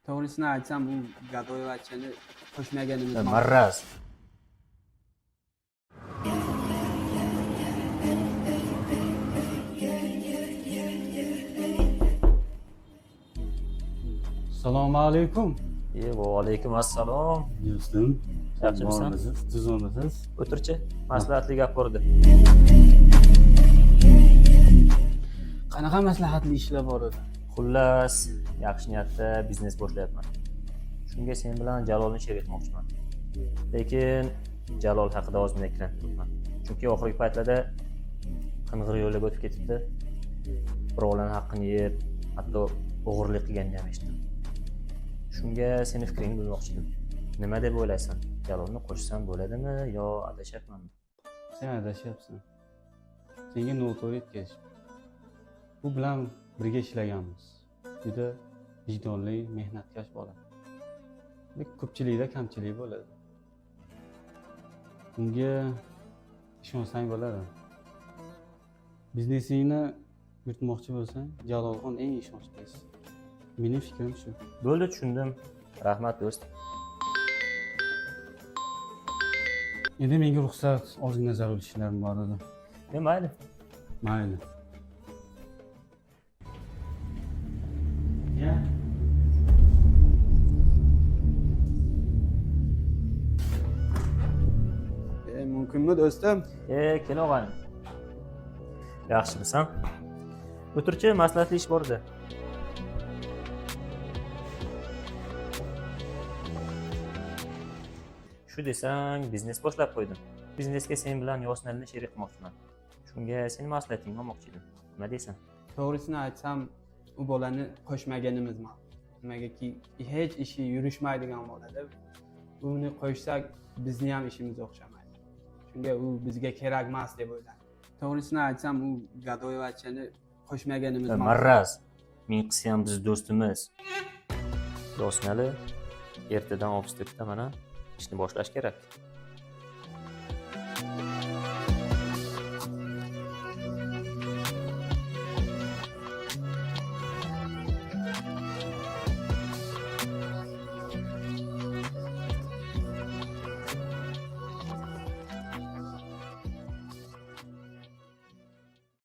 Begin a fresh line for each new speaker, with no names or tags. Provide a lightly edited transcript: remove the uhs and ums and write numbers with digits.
To'g'risini aytsam, u Gadoyevachchani qo'shmaganimiz ma'qul.
Marraz.
Assalomu alaykum.
Va alaykum assalom.
Do'stim,
Yaxshimisan?
Tuzimisiz?
O'tirchi. Maslahatli gap bordi.
Qanaqa maslahatli ishlar bor edi?
Xullas, yaxshi niyatda biznes boshlayapman. Shunga sen bilan Jalolni sherik qilmoqchiman. Lekin Jalol haqida ozgina ikkilanib turibman. Chunki oxirgi paytlarda qing'ir yo'lga o'tib ketibdi. Birovlarning haqqini yeb, hatto o'g'irlik qilganini ham eshitdim. Shunga seni fikringni bilmoqchidim. Nima deb o'ylaysan? Jalolni qo'shsam bo'ladimi yo adashyapmanmi?
Sen adashyapsan. Senga noto'g'ri yetkazib. Bu bilan birga ishlaganmiz. Juda vijdonli, mehnatkash bola. Lekin ko'pchilikda kamchilik bo'ladi. Unga ishonsang bo'ladi. Biznesingni yurtmoqchi bo'lsang, Jalolxon eng ishonchli. Mening fikrim shu.
Bo'ldi, tushundim. Rahmat do'st.
Endi menga ruxsat, ozgina zarur ishlarim bor edi.
Mayli.
Mayli.
Mumkinmi do'stim?
Kel og'ayni. Yaxshimisan? O'tirchi, maslahatli ish bor edi. Shu desang, biznes boshlab qo'ydim. Biznesga sen bilan Yosnalni sherik qilmoqchiman. Shunga seni maslahatingni olmoqchi edim. Nima deysan?
To'g'risini aytsam, u bolani qo'shmaganimiz ma'qul. Nimagaki hech ishi yurishmaydigan bo'ladi. Uni qo'shsak, bizni ham ishimiz o'xshamaydi. Shunga u bizga kerak emas deb o'yladim. To'g'risini aytsam, u Gadoyevachchani qo'shmaganimiz ma'qul.
Marraz. Men qisi ham biz do'stimiz. Yosnali ertadan ofisda mana ishni boshlash kerak.